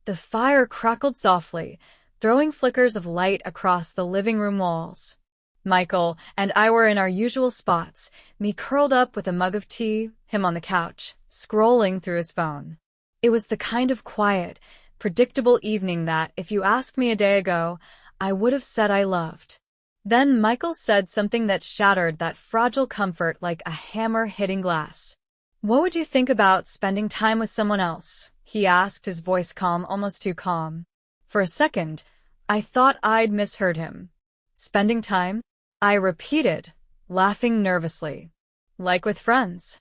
The fire crackled softly, throwing flickers of light across the living room walls. Michael and I were in our usual spots, me curled up with a mug of tea, him on the couch, scrolling through his phone. It was the kind of quiet, predictable evening that, if you asked me a day ago, I would have said I loved. Then Michael said something that shattered that fragile comfort like a hammer hitting glass. "What would you think about spending time with someone else?" he asked, his voice calm, almost too calm. For a second, I thought I'd misheard him. "Spending time?" I repeated, laughing nervously. "Like with friends."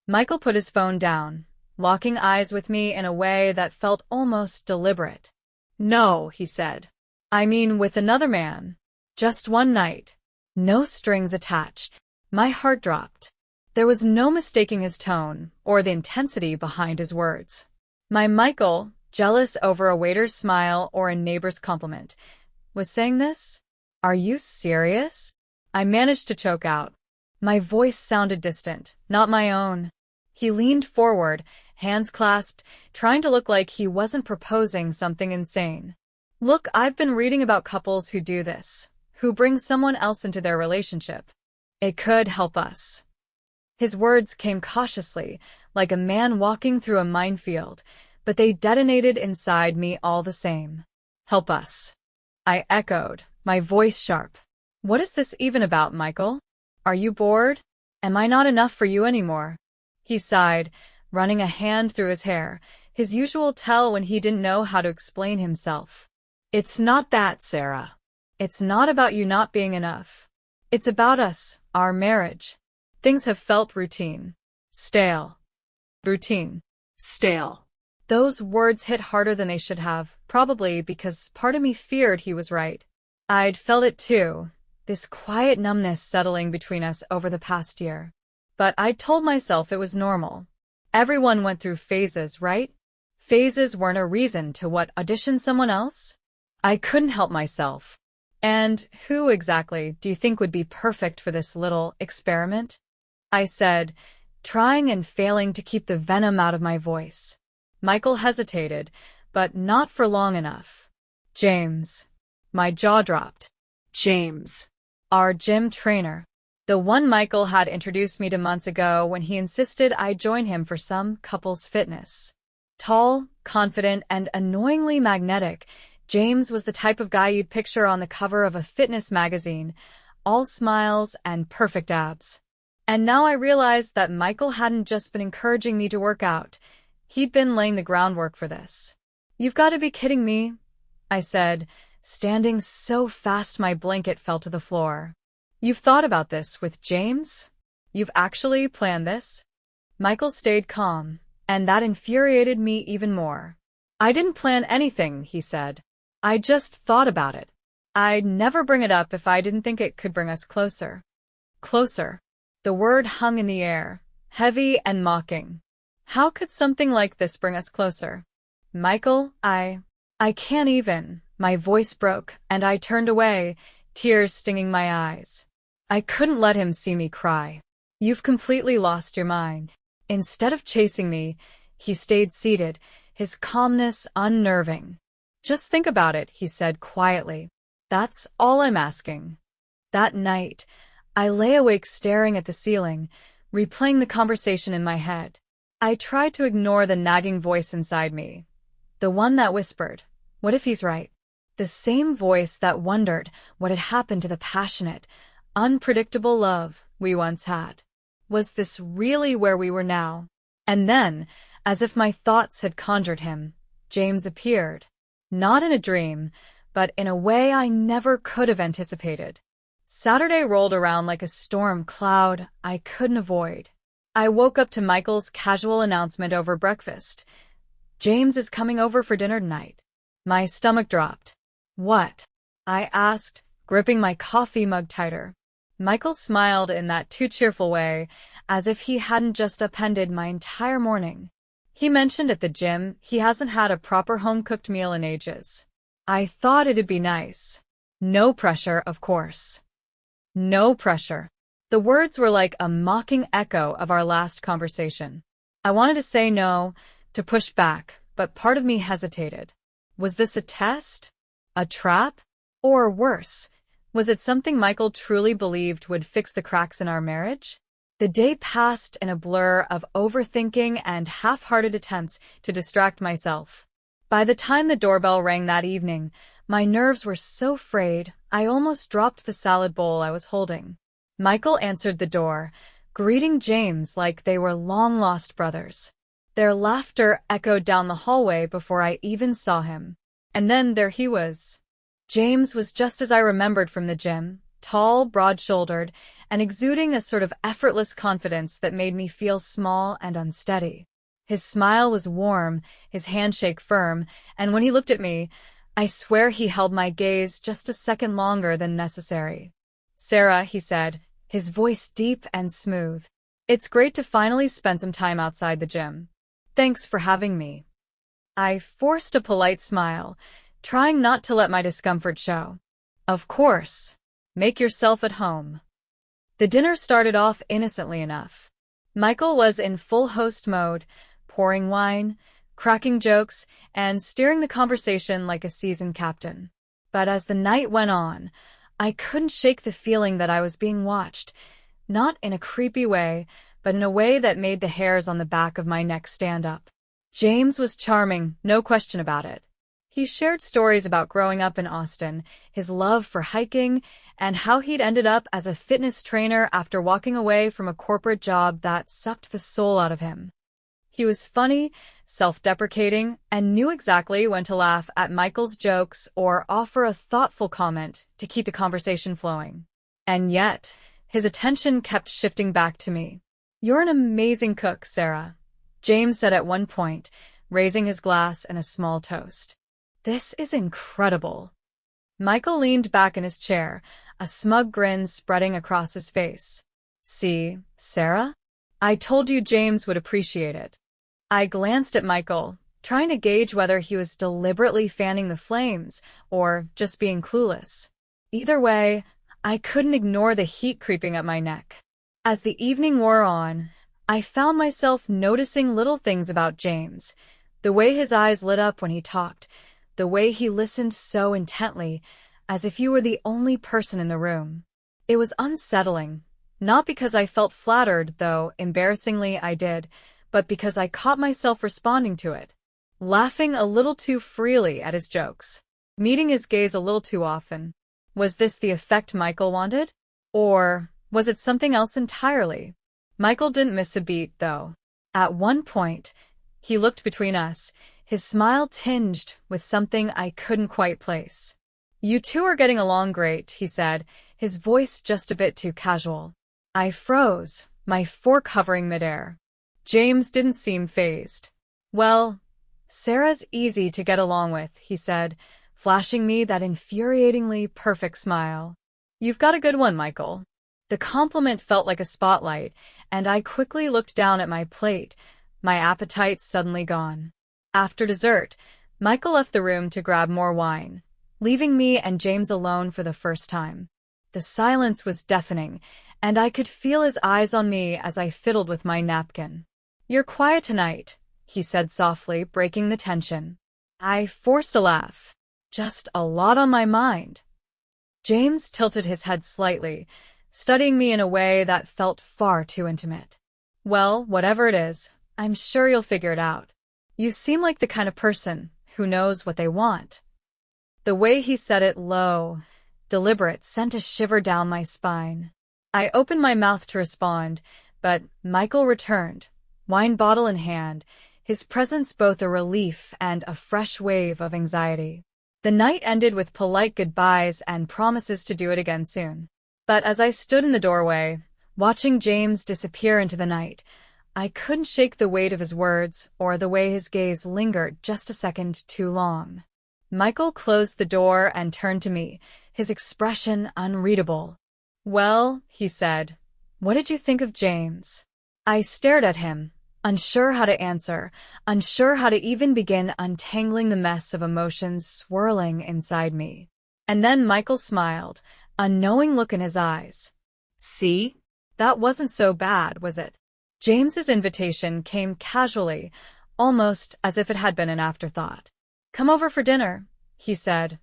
Michael put his phone down, locking eyes with me in a way that felt almost deliberate. "No," he said. "I mean with another man. Just one night. No strings attached." My heart dropped. There was no mistaking his tone or the intensity behind his words. My Michael, jealous over a waiter's smile or a neighbor's compliment, was saying this? "Are you serious?" I managed to choke out. My voice sounded distant, not my own. He leaned forward, hands clasped, trying to look like he wasn't proposing something insane. "Look, I've been reading about couples who do this, who bring someone else into their relationship. It could help us." His words came cautiously, like a man walking through a minefield, but they detonated inside me all the same. "Help us," I echoed, my voice sharp. "What is this even about, Michael? Are you bored? Am I not enough for you anymore?" He sighed, running a hand through his hair, his usual tell when he didn't know how to explain himself. "It's not that, Sarah. It's not about you not being enough. It's about us, our marriage. Things have felt routine. Stale. Routine. Stale." Those words hit harder than they should have, probably because part of me feared he was right. I'd felt it too, this quiet numbness settling between us over the past year. But I told myself it was normal. Everyone went through phases, right? Phases weren't a reason to audition someone else? I couldn't help myself. "And who exactly do you think would be perfect for this little experiment?" I said, trying and failing to keep the venom out of my voice. Michael hesitated, but not for long enough. "James." My jaw dropped. "James." Our gym trainer. The one Michael had introduced me to months ago when he insisted I join him for some couples fitness. Tall, confident, and annoyingly magnetic, James was the type of guy you'd picture on the cover of a fitness magazine, all smiles and perfect abs. And now I realized that Michael hadn't just been encouraging me to work out. He'd been laying the groundwork for this. "You've got to be kidding me," I said, standing so fast my blanket fell to the floor. "You've thought about this with James? You've actually planned this?" Michael stayed calm, and that infuriated me even more. "I didn't plan anything," he said. "I just thought about it. I'd never bring it up if I didn't think it could bring us closer." Closer. The word hung in the air, heavy and mocking. How could something like this bring us closer? "Michael, I can't even." My voice broke, and I turned away, tears stinging my eyes. I couldn't let him see me cry. "You've completely lost your mind." Instead of chasing me, he stayed seated, his calmness unnerving. "Just think about it," he said quietly. "That's all I'm asking." That night, I lay awake staring at the ceiling, replaying the conversation in my head. I tried to ignore the nagging voice inside me, the one that whispered, "What if he's right?" The same voice that wondered what had happened to the passionate, unpredictable love we once had. Was this really where we were now? And then, as if my thoughts had conjured him, James appeared. Not in a dream, but in a way I never could have anticipated. Saturday rolled around like a storm cloud I couldn't avoid. I woke up to Michael's casual announcement over breakfast. "James is coming over for dinner tonight." My stomach dropped. "What?" I asked, gripping my coffee mug tighter. Michael smiled in that too cheerful way, as if he hadn't just upended my entire morning. He mentioned at the gym he hasn't had a proper home-cooked meal in ages. I thought it'd be nice. No pressure, of course. No pressure. The words were like a mocking echo of our last conversation. I wanted to say no, to push back, but part of me hesitated. Was this a test? A trap? Or worse, was it something Michael truly believed would fix the cracks in our marriage? The day passed in a blur of overthinking and half-hearted attempts to distract myself. By the time the doorbell rang that evening, my nerves were so frayed, I almost dropped the salad bowl I was holding. Michael answered the door, greeting James like they were long-lost brothers. Their laughter echoed down the hallway before I even saw him. And then there he was. James was just as I remembered from the gym, tall, broad-shouldered, and exuding a sort of effortless confidence that made me feel small and unsteady. His smile was warm, his handshake firm, and when he looked at me, I swear he held my gaze just a second longer than necessary. "Sarah," he said, his voice deep and smooth. "It's great to finally spend some time outside the gym. Thanks for having me." I forced a polite smile, trying not to let my discomfort show. "Of course. Make yourself at home." The dinner started off innocently enough. Michael was in full host mode, pouring wine, cracking jokes, and steering the conversation like a seasoned captain. But as the night went on, I couldn't shake the feeling that I was being watched, not in a creepy way, but in a way that made the hairs on the back of my neck stand up. James was charming, no question about it. He shared stories about growing up in Austin, his love for hiking, and how he'd ended up as a fitness trainer after walking away from a corporate job that sucked the soul out of him. He was funny, self-deprecating, and knew exactly when to laugh at Michael's jokes or offer a thoughtful comment to keep the conversation flowing. And yet, his attention kept shifting back to me. "You're an amazing cook, Sarah," James said at one point, raising his glass in a small toast. "This is incredible." Michael leaned back in his chair, a smug grin spreading across his face. "See, Sarah? I told you James would appreciate it." I glanced at Michael, trying to gauge whether he was deliberately fanning the flames or just being clueless. Either way, I couldn't ignore the heat creeping up my neck. As the evening wore on, I found myself noticing little things about James, the way his eyes lit up when he talked, the way he listened so intently, as if you were the only person in the room. It was unsettling, not because I felt flattered, though embarrassingly I did, but because I caught myself responding to it, laughing a little too freely at his jokes, meeting his gaze a little too often. Was this the effect Michael wanted? Or was it something else entirely? Michael didn't miss a beat, though. At one point, he looked between us, his smile tinged with something I couldn't quite place. "You two are getting along great," he said, his voice just a bit too casual. I froze, my fork hovering midair. James didn't seem fazed. "Well, Sarah's easy to get along with," he said, flashing me that infuriatingly perfect smile. "You've got a good one, Michael." The compliment felt like a spotlight, and I quickly looked down at my plate, my appetite suddenly gone. After dessert, Michael left the room to grab more wine, leaving me and James alone for the first time. The silence was deafening, and I could feel his eyes on me as I fiddled with my napkin. "You're quiet tonight," he said softly, breaking the tension. I forced a laugh. "Just a lot on my mind." James tilted his head slightly, studying me in a way that felt far too intimate. "Well, whatever it is, I'm sure you'll figure it out. You seem like the kind of person who knows what they want." The way he said it low, deliberate, sent a shiver down my spine. I opened my mouth to respond, but Michael returned, wine bottle in hand, his presence both a relief and a fresh wave of anxiety. The night ended with polite goodbyes and promises to do it again soon. But as I stood in the doorway, watching James disappear into the night, I couldn't shake the weight of his words or the way his gaze lingered just a second too long. Michael closed the door and turned to me, his expression unreadable. "Well," he said, "what did you think of James?" I stared at him, unsure how to answer, unsure how to even begin untangling the mess of emotions swirling inside me. And then Michael smiled, a knowing look in his eyes. "See? That wasn't so bad, was it?" James's invitation came casually, almost as if it had been an afterthought. "Come over for dinner," he said,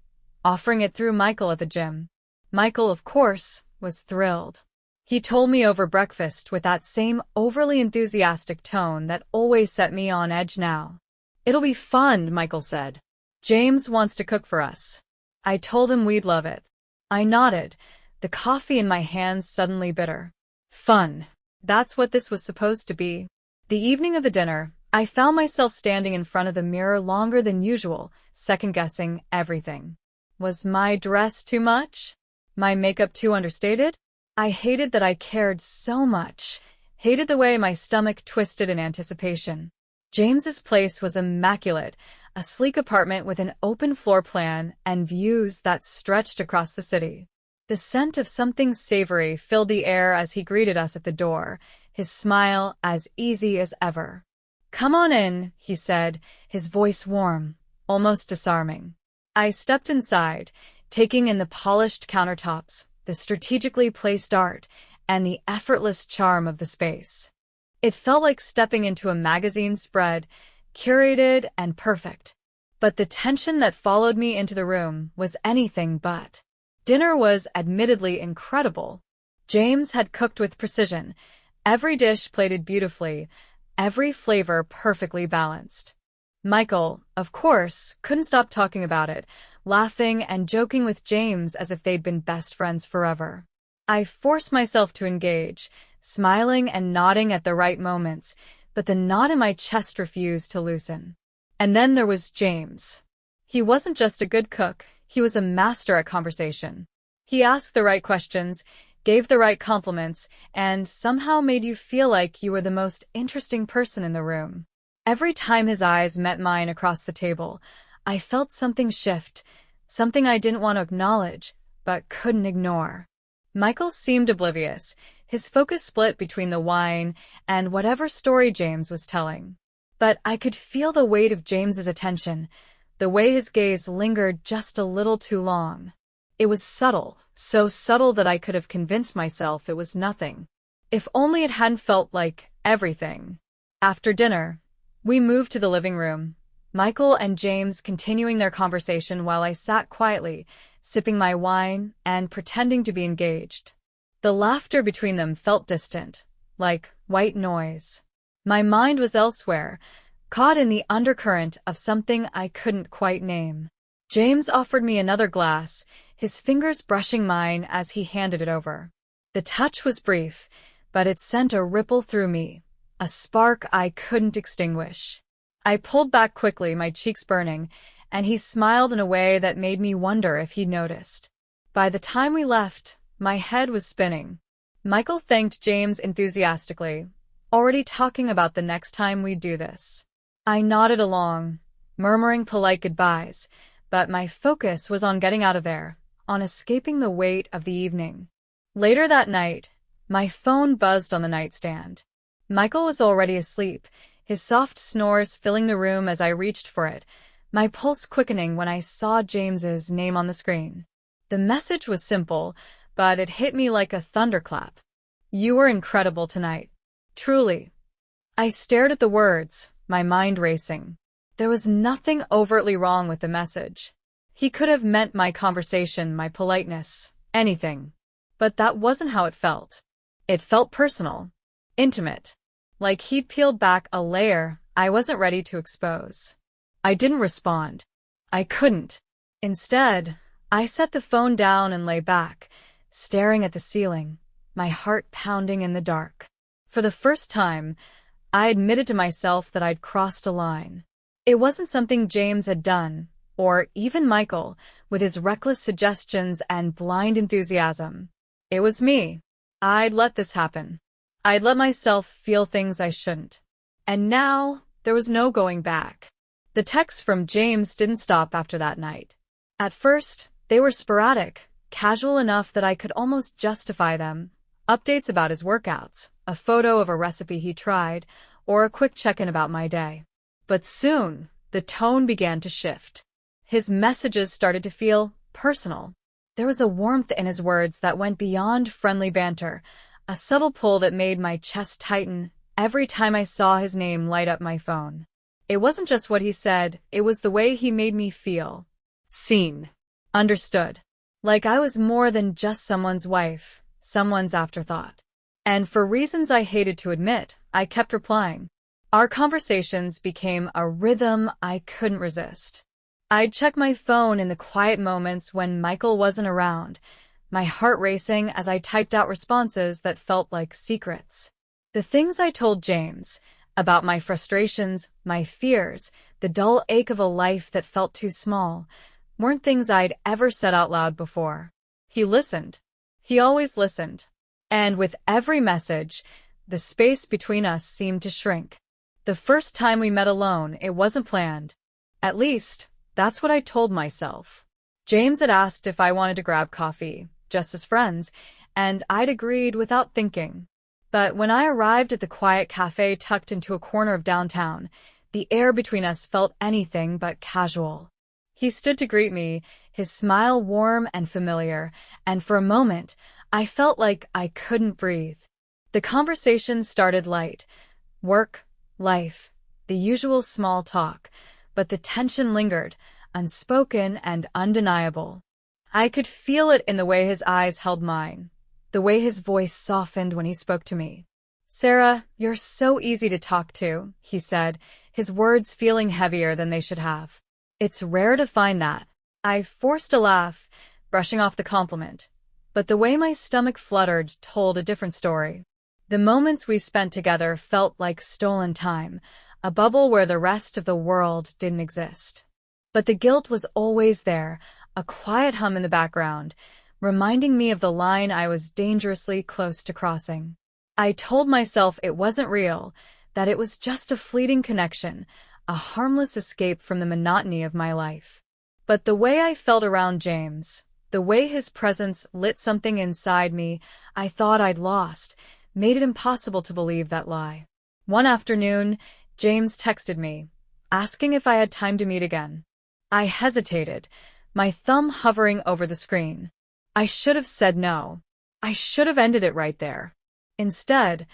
offering it through Michael at the gym. Michael, of course, was thrilled. He told me over breakfast with that same overly enthusiastic tone that always set me on edge now. "It'll be fun," Michael said. "James wants to cook for us." I told him we'd love it. I nodded, the coffee in my hands suddenly bitter. Fun. That's what this was supposed to be. The evening of the dinner, I found myself standing in front of the mirror longer than usual, second-guessing everything. Was my dress too much? My makeup too understated? I hated that I cared so much, hated the way my stomach twisted in anticipation. James's place was immaculate, a sleek apartment with an open floor plan and views that stretched across the city. The scent of something savory filled the air as he greeted us at the door, his smile as easy as ever. "Come on in," he said, his voice warm, almost disarming. I stepped inside, taking in the polished countertops, the strategically placed art, and the effortless charm of the space. It felt like stepping into a magazine spread, curated and perfect. But the tension that followed me into the room was anything but. Dinner was admittedly incredible. James had cooked with precision, every dish plated beautifully, every flavor perfectly balanced. Michael, of course, couldn't stop talking about it, laughing and joking with James as if they'd been best friends forever. I forced myself to engage, smiling and nodding at the right moments, but the knot in my chest refused to loosen. And then there was James. He wasn't just a good cook, he was a master at conversation. He asked the right questions, gave the right compliments, and somehow made you feel like you were the most interesting person in the room. Every time his eyes met mine across the table, I felt something shift, something I didn't want to acknowledge, but couldn't ignore. Michael seemed oblivious, his focus split between the wine and whatever story James was telling. But I could feel the weight of James's attention, the way his gaze lingered just a little too long. It was subtle, so subtle that I could have convinced myself it was nothing. If only it hadn't felt like everything. After dinner, we moved to the living room, Michael and James continuing their conversation while I sat quietly, sipping my wine and pretending to be engaged. The laughter between them felt distant, like white noise. My mind was elsewhere, caught in the undercurrent of something I couldn't quite name. James offered me another glass, his fingers brushing mine as he handed it over. The touch was brief, but it sent a ripple through me, a spark I couldn't extinguish. I pulled back quickly, my cheeks burning, and he smiled in a way that made me wonder if he'd noticed. By the time we left, my head was spinning. Michael thanked James enthusiastically, already talking about the next time we'd do this. I nodded along, murmuring polite goodbyes, but my focus was on getting out of there, on escaping the weight of the evening. Later that night, my phone buzzed on the nightstand. Michael was already asleep, his soft snores filling the room as I reached for it, my pulse quickening when I saw James's name on the screen. The message was simple, but it hit me like a thunderclap. "You were incredible tonight. Truly." I stared at the words, my mind racing. There was nothing overtly wrong with the message. He could have meant my conversation, my politeness, anything. But that wasn't how it felt. It felt personal, intimate, like he'd peeled back a layer I wasn't ready to expose. I didn't respond. I couldn't. Instead, I set the phone down and lay back, staring at the ceiling, my heart pounding in the dark. For the first time, I admitted to myself that I'd crossed a line. It wasn't something James had done, or even Michael, with his reckless suggestions and blind enthusiasm. It was me. I'd let this happen. I'd let myself feel things I shouldn't. And now, there was no going back. The texts from James didn't stop after that night. At first, they were sporadic, casual enough that I could almost justify them. Updates about his workouts, a photo of a recipe he tried, or a quick check-in about my day. But soon, the tone began to shift. His messages started to feel personal. There was a warmth in his words that went beyond friendly banter, a subtle pull that made my chest tighten every time I saw his name light up my phone. It wasn't just what he said, it was the way he made me feel. Seen. Understood. Like I was more than just someone's wife, someone's afterthought. And for reasons I hated to admit, I kept replying. Our conversations became a rhythm I couldn't resist. I'd check my phone in the quiet moments when Michael wasn't around, my heart racing as I typed out responses that felt like secrets. The things I told James, about my frustrations, my fears, the dull ache of a life that felt too small, weren't things I'd ever said out loud before. He listened. He always listened. And with every message, the space between us seemed to shrink. The first time we met alone, it wasn't planned. At least, that's what I told myself. James had asked if I wanted to grab coffee, just as friends, and I'd agreed without thinking. But when I arrived at the quiet cafe tucked into a corner of downtown, the air between us felt anything but casual. He stood to greet me, his smile warm and familiar, and for a moment, I felt like I couldn't breathe. The conversation started light. Work, life, the usual small talk, but the tension lingered, unspoken and undeniable. I could feel it in the way his eyes held mine, the way his voice softened when he spoke to me. "Sarah, you're so easy to talk to," he said, his words feeling heavier than they should have. "It's rare to find that." I forced a laugh, brushing off the compliment, but the way my stomach fluttered told a different story. The moments we spent together felt like stolen time, a bubble where the rest of the world didn't exist. But the guilt was always there, a quiet hum in the background, reminding me of the line I was dangerously close to crossing. I told myself it wasn't real, that it was just a fleeting connection, a harmless escape from the monotony of my life. But the way I felt around James, the way his presence lit something inside me I thought I'd lost, made it impossible to believe that lie. One afternoon, James texted me, asking if I had time to meet again. I hesitated, my thumb hovering over the screen. I should have said no. I should have ended it right there. Instead,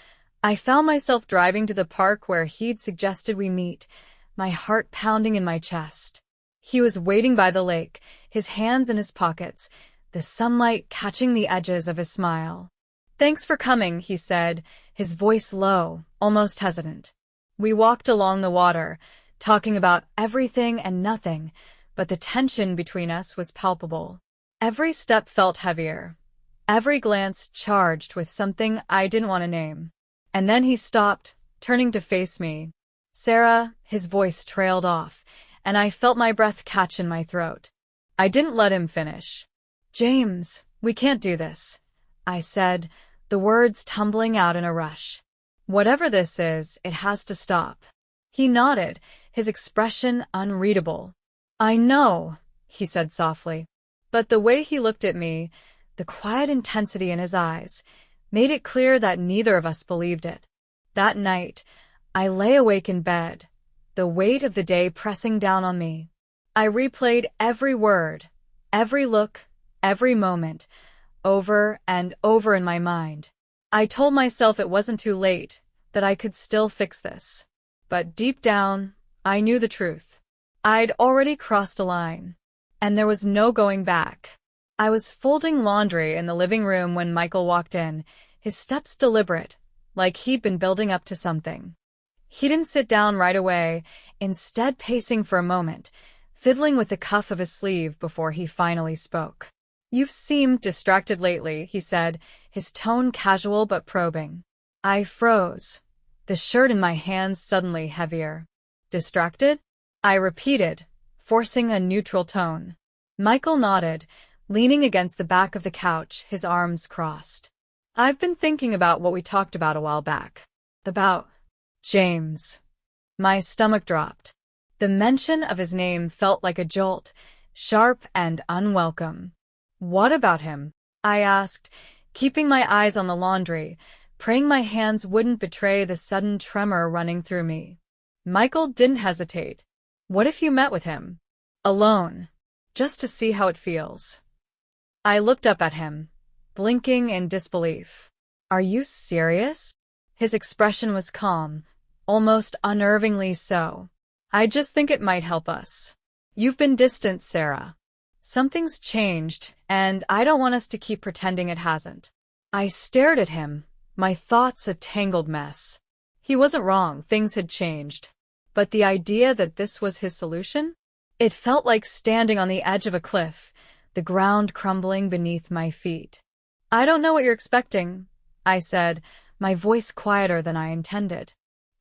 I found myself driving to the park where he'd suggested we meet, my heart pounding in my chest. He was waiting by the lake, his hands in his pockets, the sunlight catching the edges of his smile. "Thanks for coming," he said, his voice low, almost hesitant. We walked along the water, talking about everything and nothing, but the tension between us was palpable. Every step felt heavier, every glance charged with something I didn't want to name. And then he stopped, turning to face me. "Sarah," his voice trailed off, and I felt my breath catch in my throat. I didn't let him finish. "James, we can't do this," I said, the words tumbling out in a rush. "Whatever this is, it has to stop." He nodded, his expression unreadable. "I know," he said softly. But the way he looked at me, the quiet intensity in his eyes, made it clear that neither of us believed it. That night, I lay awake in bed, the weight of the day pressing down on me. I replayed every word, every look, every moment, over and over in my mind. I told myself it wasn't too late, that I could still fix this. But deep down, I knew the truth. I'd already crossed a line, and there was no going back. I was folding laundry in the living room when Michael walked in, his steps deliberate, like he'd been building up to something. He didn't sit down right away, instead pacing for a moment, fiddling with the cuff of his sleeve before he finally spoke. "You've seemed distracted lately," he said, his tone casual but probing. I froze, the shirt in my hands suddenly heavier. "Distracted?" I repeated, forcing a neutral tone. Michael nodded, leaning against the back of the couch, his arms crossed. "I've been thinking about what we talked about a while back. About James." My stomach dropped. The mention of his name felt like a jolt, sharp and unwelcome. "What about him?" I asked, keeping my eyes on the laundry, praying my hands wouldn't betray the sudden tremor running through me. Michael didn't hesitate. "What if you met with him? Alone, just to see how it feels?" I looked up at him, blinking in disbelief. "Are you serious?" His expression was calm, almost unnervingly so. I just think it might help us. You've been distant, Sarah. Something's changed, and I don't want us to keep pretending it hasn't. I stared at him, my thoughts a tangled mess. He wasn't wrong, things had changed. But the idea that this was his solution? It felt like standing on the edge of a cliff, the ground crumbling beneath my feet. I don't know what you're expecting, I said, my voice quieter than I intended.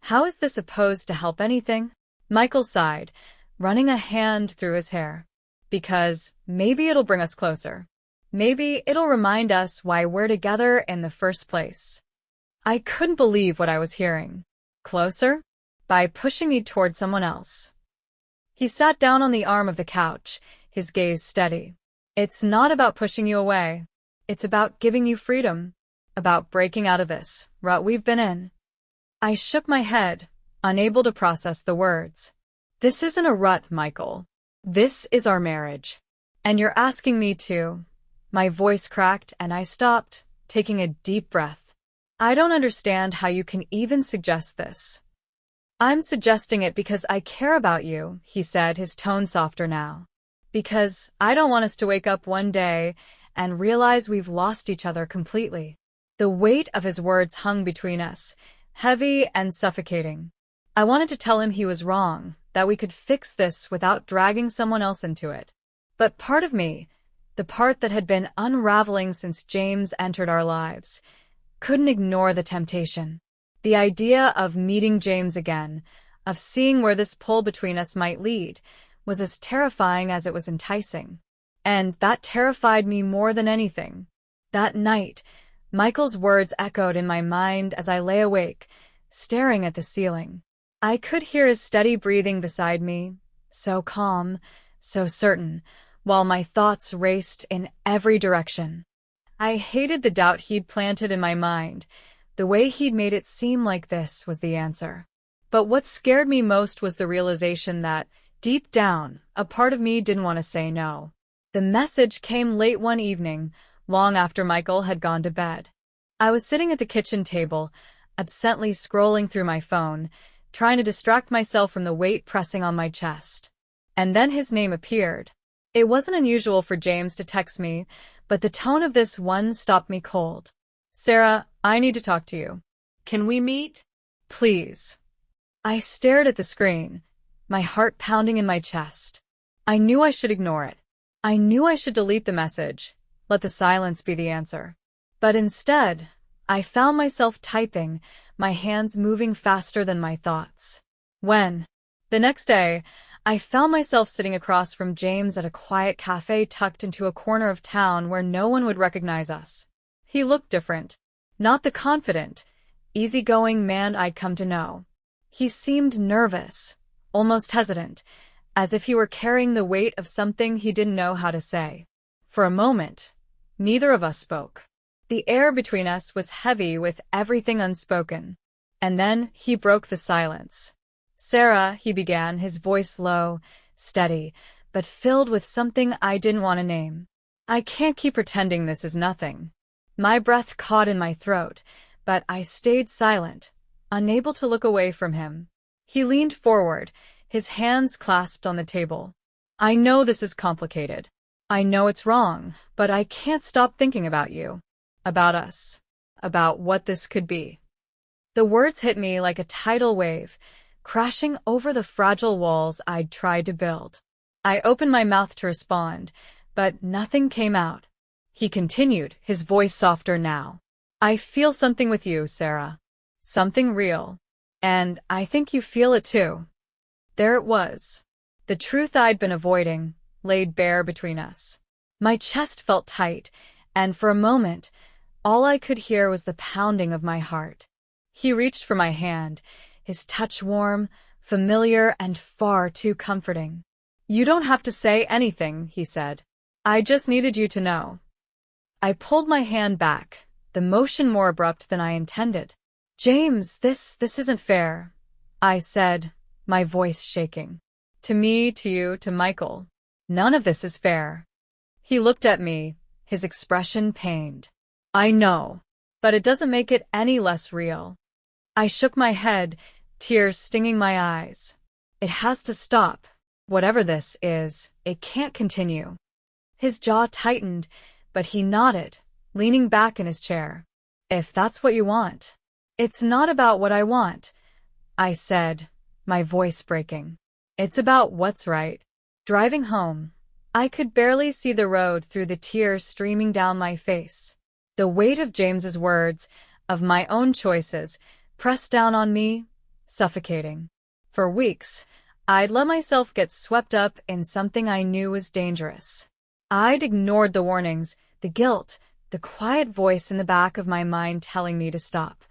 How is this supposed to help anything? Michael sighed, running a hand through his hair. Because maybe it'll bring us closer. Maybe it'll remind us why we're together in the first place. I couldn't believe what I was hearing. Closer? By pushing me toward someone else. He sat down on the arm of the couch, his gaze steady. It's not about pushing you away. It's about giving you freedom. About breaking out of this rut we've been in. I shook my head, unable to process the words. This isn't a rut, Michael. This is our marriage. And you're asking me to. My voice cracked and I stopped, taking a deep breath. I don't understand how you can even suggest this. I'm suggesting it because I care about you, he said, his tone softer now. Because I don't want us to wake up one day and realize we've lost each other completely. The weight of his words hung between us, heavy and suffocating. I wanted to tell him he was wrong, that we could fix this without dragging someone else into it. But part of me, the part that had been unraveling since James entered our lives, couldn't ignore the temptation. The idea of meeting James again, of seeing where this pull between us might lead, was as terrifying as it was enticing. And that terrified me more than anything. That night, Michael's words echoed in my mind as I lay awake, staring at the ceiling. I could hear his steady breathing beside me, so calm, so certain, while my thoughts raced in every direction. I hated the doubt he'd planted in my mind, the way he'd made it seem like this was the answer. But what scared me most was the realization that, deep down, a part of me didn't want to say no. The message came late one evening, long after Michael had gone to bed. I was sitting at the kitchen table, absently scrolling through my phone, trying to distract myself from the weight pressing on my chest. And then his name appeared. It wasn't unusual for James to text me, but the tone of this one stopped me cold. Sarah, I need to talk to you. Can we meet? Please. I stared at the screen, my heart pounding in my chest. I knew I should ignore it. I knew I should delete the message, let the silence be the answer. But instead, I found myself typing, my hands moving faster than my thoughts. When? The next day, I found myself sitting across from James at a quiet cafe tucked into a corner of town where no one would recognize us. He looked different. Not the confident, easygoing man I'd come to know. He seemed nervous, almost hesitant, as if he were carrying the weight of something he didn't know how to say. For a moment, neither of us spoke. The air between us was heavy with everything unspoken. And then he broke the silence. Sarah, he began, his voice low, steady, but filled with something I didn't want to name. I can't keep pretending this is nothing. My breath caught in my throat, but I stayed silent, unable to look away from him. He leaned forward, his hands clasped on the table. I know this is complicated. I know it's wrong, but I can't stop thinking about you. About us. About what this could be. The words hit me like a tidal wave, crashing over the fragile walls I'd tried to build. I opened my mouth to respond, but nothing came out. He continued, his voice softer now. I feel something with you, Sarah. Something real. And I think you feel it too. There it was. The truth I'd been avoiding, laid bare between us. My chest felt tight, and for a moment, all I could hear was the pounding of my heart. He reached for my hand, his touch warm, familiar, and far too comforting. You don't have to say anything, he said. I just needed you to know. I pulled my hand back, the motion more abrupt than I intended. James, this isn't fair, I said, my voice shaking. To me, to you, to Michael. None of this is fair. He looked at me, his expression pained. I know, but it doesn't make it any less real. I shook my head, tears stinging my eyes. It has to stop. Whatever this is, it can't continue. His jaw tightened, but he nodded, leaning back in his chair. If that's what you want. It's not about what I want, I said, my voice breaking. It's about what's right. Driving home, I could barely see the road through the tears streaming down my face. The weight of James's words, of my own choices, pressed down on me, suffocating. For weeks, I'd let myself get swept up in something I knew was dangerous. I'd ignored the warnings, the guilt, the quiet voice in the back of my mind telling me to stop.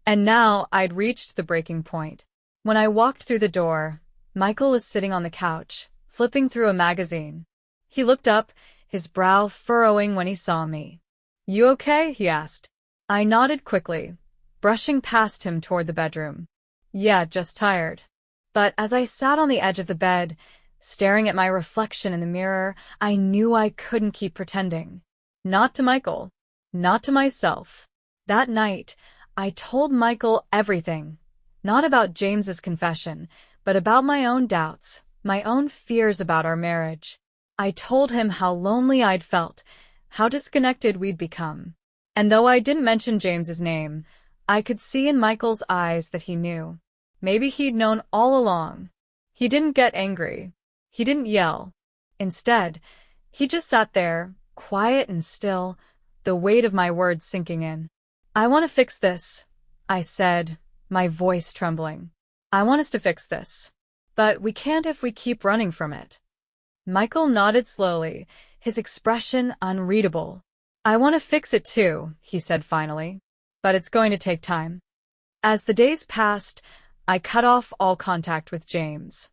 And now I'd reached the breaking point. When I walked through the door, Michael was sitting on the couch, flipping through a magazine. He looked up, his brow furrowing when he saw me. "You okay?" he asked. I nodded quickly, brushing past him toward the bedroom. "Yeah, just tired." But as I sat on the edge of the bed, staring at my reflection in the mirror, I knew I couldn't keep pretending. Not to Michael. Not to myself. That night, I told Michael everything. Not about James's confession, but about my own doubts, my own fears about our marriage. I told him how lonely I'd felt, how disconnected we'd become. And though I didn't mention James's name, I could see in Michael's eyes that he knew. Maybe he'd known all along. He didn't get angry. He didn't yell. Instead, he just sat there, quiet and still, the weight of my words sinking in. "I want to fix this," I said, my voice trembling. "I want us to fix this. But we can't if we keep running from it." Michael nodded slowly, his expression unreadable. "I want to fix it too," he said finally. "But it's going to take time." As the days passed, I cut off all contact with James.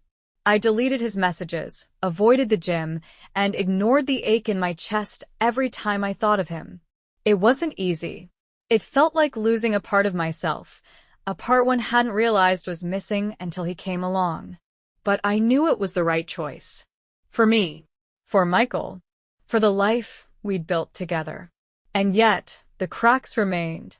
I deleted his messages, avoided the gym, and ignored the ache in my chest every time I thought of him. It wasn't easy. It felt like losing a part of myself, a part one hadn't realized was missing until he came along. But I knew it was the right choice. For me. For Michael. For the life we'd built together. And yet, the cracks remained.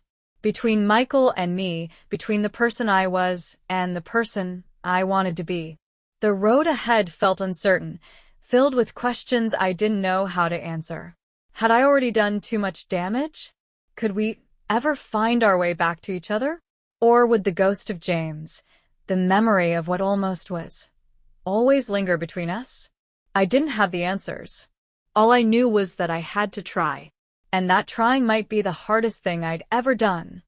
Between Michael and me, between the person I was and the person I wanted to be. The road ahead felt uncertain, filled with questions I didn't know how to answer. Had I already done too much damage? Could we ever find our way back to each other? Or would the ghost of James, the memory of what almost was, always linger between us? I didn't have the answers. All I knew was that I had to try, and that trying might be the hardest thing I'd ever done.